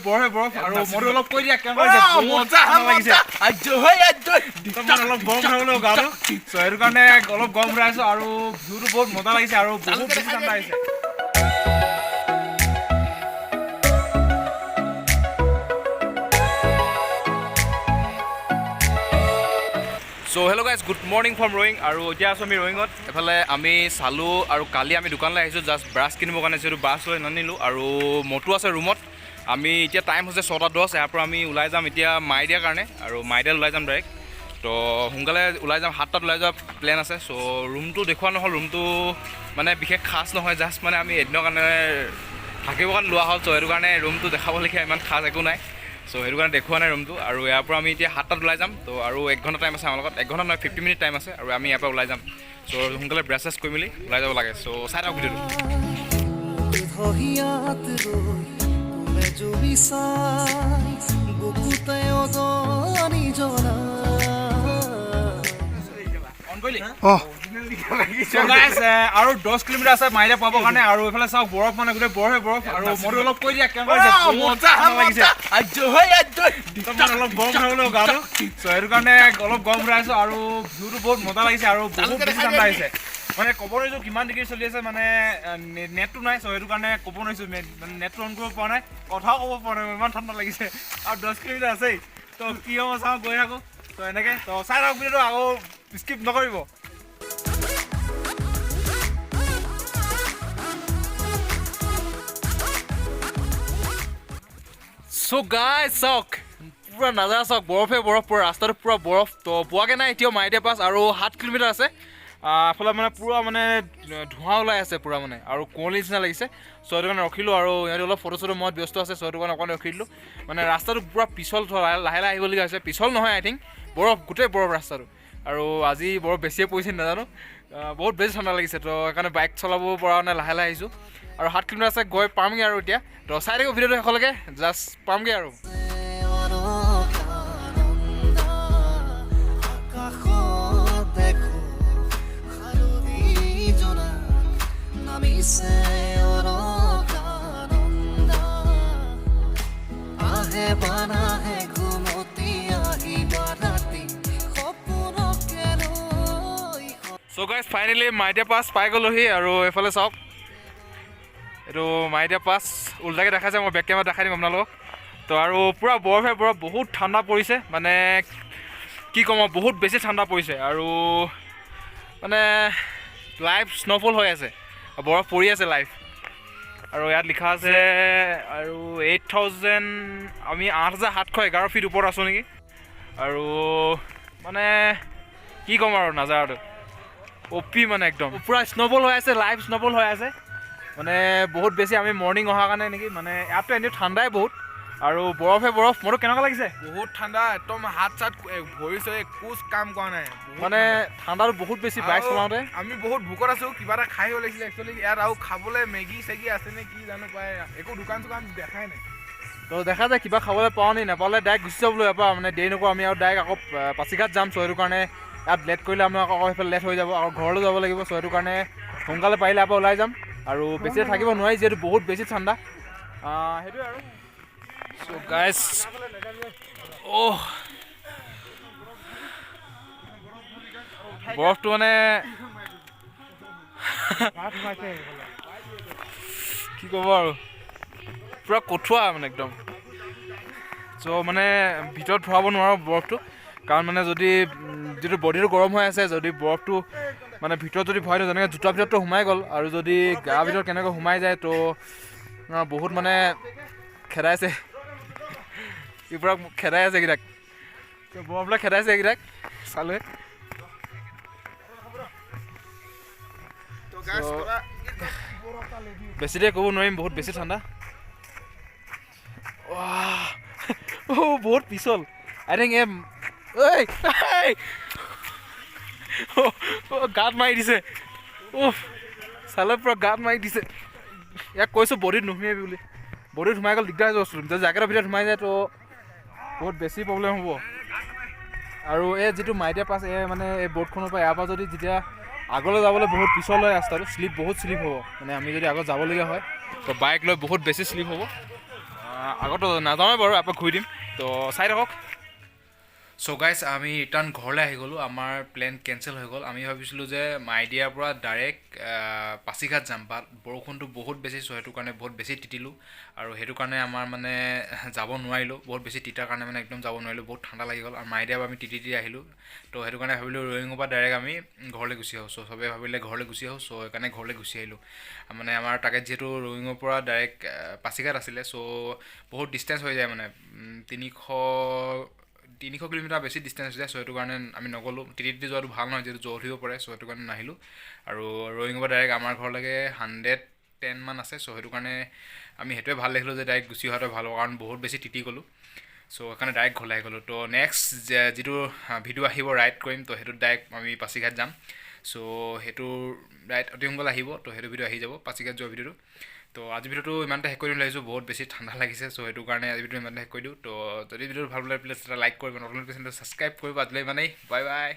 বৰফে বৰফ আৰু মইতো অলপ কৈ দিয়া কেনেকুৱা লাগিছে লাগিছে অলপ গৰম খাবলৈ গাটো চ' সেইটো কাৰণে অলপ গৰম হৈ আছো আৰু ভিউটো বহুত মজা লাগিছে আৰু বহুত বেছি ঠাণ্ডা আহিছে So hello guys, good morning from Roing আৰু এতিয়া আছো আমি ৰয়িঙত এফালে আমি চালু আৰু কালি আমি দোকানলৈ আহিছোঁ জাষ্ট ব্ৰাছ কিনিবৰ কাৰণে যিহেতু ব্ৰাছ লৈ নানিলোঁ আৰু মটু আছে ৰুমত আমি এতিয়া টাইম হৈছে 6:10 ইয়াৰ পৰা আমি ওলাই যাম এতিয়া মাইদিয়াৰ কাৰণে আৰু মাইদিয়াত ওলাই যাম ডাইৰেক্ট তো সোনকালে ওলাই যাম 7টাত ওলাই যোৱা প্লেন আছে চ' ৰুমটো দেখুওৱা নহ'ল ৰুমটো মানে বিশেষ খাচ নহয় জাষ্ট মানে আমি এদিনৰ কাৰণে থাকিবৰ কাৰণে লোৱা হ'ল চ' সেইটো কাৰণে ৰুমটো দেখাবলগীয়া ইমান খাচ একো নাই চ' সেইটো কাৰণে দেখুওৱা নাই ৰুমটো আৰু ইয়াৰ পৰা আমি এতিয়া 7টাত ওলাই যাম তো আৰু 1 ঘণ্টা টাইম আছে আমাৰ লগত 1 ঘণ্টা নহয় 50 মিনিট টাইম আছে আৰু আমি ইয়াৰ পৰা ওলাই যাম চ' সোনকালে ব্ৰাছ চেছ কৰি মেলি ওলাই যাব লাগে চ' চাই থাকক ভিডিঅ'টো আৰু 10 কিলোমিটাৰ আছে মাইদিয়া পাবৰ কাৰণে আৰু এইফালে চাওক বৰফ মানে গোটেই বৰফে বৰফ আৰু মইতো অলপ কৈ দিয়া কেনেকুৱা লাগিছে অলপ গৰম খাবলৈ গাটো চ' সেইটো কাৰণে অলপ গৰম হৈ আছো আৰু ভিউটো বহুত মজা লাগিছে আৰু বহুত বেছি ঠাণ্ডা আহিছে মানে ক'ব নোৱাৰিছোঁ কিমান ডিগ্ৰী চলি আছে মানে নেটটো নাই চ' সেইটো কাৰণে ক'ব নোৱাৰিছোঁ মানে নেটটো অন কৰিব পৰা নাই কথাও ক'ব পৰা নাই ইমান ঠাণ্ডা লাগিছে আৰু 10 কিলোমিটাৰ আছেই তো কি হ'ব চাওঁ গৈ থাকোঁ তো এনেকৈ তো চাই থাকক ভিডিঅ'টো আকৌ স্কিপ নকৰিব চ' গাইজ চাওক পুৰা নাজাৰা চাওক বৰফে বৰফ পুৰা ৰাস্তাটো পুৰা বৰফ তো পোৱাগৈ নাই এতিয়াও মাইদিয়া পাছ আৰু 7 কিলোমিটাৰ আছে এফালে মানে পুৰা মানে ধোঁৱা ওলাই আছে পুৰা মানে আৰু কুঁৱলী নিচিনা লাগিছে চ' সেইটো কাৰণে ৰখিলোঁ আৰু ইহঁতে অলপ ফটো চটো মত ব্যস্ত আছে চ' সেইটো কাৰণে অকণ ৰখি দিলোঁ মানে ৰাস্তাটো পুৰা পিছল লাহে লাহে আহিবলগীয়া হৈছে পিছল নহয় আই থিংক বৰফ গোটেই বৰফ ৰাস্তাটো আৰু আজি বৰফ বেছিয়ে পৰিছে নাজানো বহুত বেছি ঠাণ্ডা লাগিছে তো সেইকাৰণে বাইক চলাব পৰা মানে লাহে লাহে আহিছোঁ আৰু 7 কিলোমিটাৰ আছে গৈ পামগৈ আৰু এতিয়া তো চাই থাকিব ভিডিঅ'টো শেষলৈকে জাষ্ট পামগৈ আৰু চ' গাইজ ফাইনেলি মাইদিয়া পাছ পাই গ'লোহি আৰু এইফালে চাওক এইটো মাইদিয়া পাছ উল্টাকৈ দেখাইছে মই বেক কেমেৰাত দেখাই দিম আপোনালোকক তো আৰু পূৰা বৰফে বৰফ বহুত ঠাণ্ডা পৰিছে মানে কি ক'ম বহুত বেছি ঠাণ্ডা পৰিছে আৰু মানে লাইভ স্ন'ফল হৈ আছে বৰফ পৰি আছে লাইভ আৰু ইয়াত লিখা আছে আৰু 8,000 আমি 8,711 ফিট ওপৰত আছোঁ নেকি আৰু মানে কি ক'ম আৰু নাজাৰাটো অপি মানে একদম পূৰা স্ন'ফল হৈ আছে লাইভ স্ন'ফল হৈ আছে মানে বহুত বেছি আমি মৰ্ণিং অহাৰ কাৰণে নেকি মানে ইয়াততো এনেও ঠাণ্ডাই বহুত আৰু বৰফে বৰফ মোৰতো কেনেকুৱা লাগিছে বহুত ঠাণ্ডা একদম হাত চাত ভৰিছে একো কাম কৰা নাই মানে ঠাণ্ডাটো বহুত বেছি বাইক চলাওঁতে আমি বহুত ভোকত আছোঁ কিবা এটা খাই লাগিছিলে একচুৱেলি ইয়াত আৰু খাবলৈ মেগী চেগী আছে নে কি জানো পায় একো দোকান চোকান দেখাই নাই তো দেখা যায় কিবা খাবলৈ পাওঁ নি নাপালে ডাইৰেক্ট গুচি যাবলৈ এবাৰ মানে দেৰি নকৰোঁ আমি আৰু ডাইৰেক্ট আকৌ পাছিঘাট যাম চ' সেইটো কাৰণে ইয়াত লেট কৰিলে আমাৰ আকৌ সেইফালে লেট হৈ যাব আৰু ঘৰলৈ যাব লাগিব চ' সেইটো কাৰণে সোনকালে পাৰিলে আকৌ ওলাই যাম আৰু বেছি থাকিব নোৱাৰি যিহেতু বহুত বেছি ঠাণ্ডা সেইটোৱে আৰু চ' গাইজ বৰফটো মানে কি ক'ব আৰু পূৰা কঠুৱা মানে একদম চ' মানে ভিতৰত ভৰাব নোৱাৰোঁ বৰফটো কাৰণ মানে যদি যিটো বডিটো গৰম হৈ আছে যদি বৰফটো মানে ভিতৰত যদি ভৰাই দিওঁ যেনেকৈ জোতাৰ ভিতৰততো সোমাই গ'ল আৰু যদি গাৰ ভিতৰত কেনেকৈ সোমাই যায় তো বহুত মানে খেদাইছে ই পূৰা খেদাই আছে এইকেইটাক বৰফবিলাক খেদাইছে এইকেইটাক চালোৱে বেছি দেৰি ক'ব নোৱাৰিম বহুত বেছি ঠাণ্ডা বহুত পিছল আই থিংক গাত মাৰি দিছে চালে পূৰা গাত মাৰি দিছে ইয়াক কৈছোঁ বডিত নুসুমিয়াবি বুলি বডিত সোমাই গ'ল দিগদাৰ হৈ গৈছিলোঁ যদি জেকেটৰ ভিতৰত সোমাই যায় তো বহুত বেছি প্ৰব্লেম হ'ব আৰু এই যিটো মাইদিয়া পাছ মানে এই বৰ্ডখনৰ পৰা ইয়াৰ পৰা যদি যেতিয়া আগলৈ যাবলৈ বহুত পিছল হয় ৰাস্তাটো বহুত শ্লিপ হ'ব মানে আমি যদি আগত যাবলগীয়া হয় তো বাইক লৈ বহুত বেছি শ্লিপ হ'ব আগতো নাযাওঁৱে বাৰু এপাক ঘূৰি দিম তো চাই থাকক চ' গাইজ আমি ৰিটাৰ্ণ ঘৰলৈ আহি গ'লোঁ আমাৰ প্লেন কেঞ্চেল হৈ গ'ল আমি ভাবিছিলোঁ যে মাইদিয়াৰ পৰা ডাইৰেক্ট পাছিঘাট যাম বাট বৰষুণটো বহুত বেছি চ' সেইটো কাৰণে বহুত বেছি তিতিলোঁ আৰু সেইটো কাৰণে আমাৰ মানে যাব নোৱাৰিলোঁ বহুত বেছি তিতাৰ কাৰণে মানে একদম যাব নোৱাৰিলোঁ বহুত ঠাণ্ডা লাগি গ'ল আৰু মাইদিয়াৰ পৰা আমি তিতি আহিলোঁ তো সেইটো কাৰণে ভাবিলোঁ ৰয়িঙৰ পৰা ডাইৰেক্ট আমি ঘৰলৈ গুচি আহোঁ চ' চবেই ভাবিলে ঘৰলৈ গুচি আহোঁ চ' সেইকাৰণে ঘৰলৈ গুচি আহিলোঁ মানে আমাৰ টাৰ্গেট যিহেতু ৰয়িঙৰ পৰা ডাইৰেক্ট পাছিঘাট আছিলে চ' বহুত ডিষ্টেঞ্চ হৈ যায় মানে 300 কিলোমিটাৰ বেছি ডিষ্টেঞ্চ হৈ যায় চ' সেইটো কাৰণে আমি নগ'লোঁ তিতি যোৱাটো ভাল নহয় যিহেতু জ্বৰ উঠিব পাৰে চ' সেইটো কাৰণে নাহিলোঁ আৰু ৰয়িঙৰ পৰা ডাইৰেক্ট আমাৰ ঘৰলৈকে 110 মান আছে চ' সেইটো কাৰণে আমি সেইটোৱে ভাল দেখিলোঁ যে ডাইৰেক্ট গুচি অহাটোৱে ভাল হ'ব কাৰণ বহুত বেছি তিতি গ'লোঁ চ' সেইকাৰণে ডাইৰেক্ট ঘৰলৈ আহি গ'লোঁ তো নেক্সট যিটো ভিডিঅ' আহিব ৰাইড কৰিম তো সেইটোত ডাইৰেক্ট আমি পাছিঘাট যাম চ' সেইটো ৰাইড অতি সোনকালে আহিব তো সেইটো ভিডিঅ' আহি যাব পাছিঘাট যোৱা ভিডিঅ'টো তো আজি ভিডিঅ'টো ইমানতে শেষ কৰি দিম লাগিছোঁ বহুত বেছি ঠাণ্ডা লাগিছে চ' সেইটো কাৰণে আজি ভিডিঅ'টো ইমানতে শেষ কৰি দিওঁ তো যদি ভিডিঅ'টো ভাল লাগে প্লিজ এটা লাইক কৰিব নতুন চেনেলটো ছাবস্ক্ৰাইব কৰিব আজিলৈ ইমানেই বাই বাই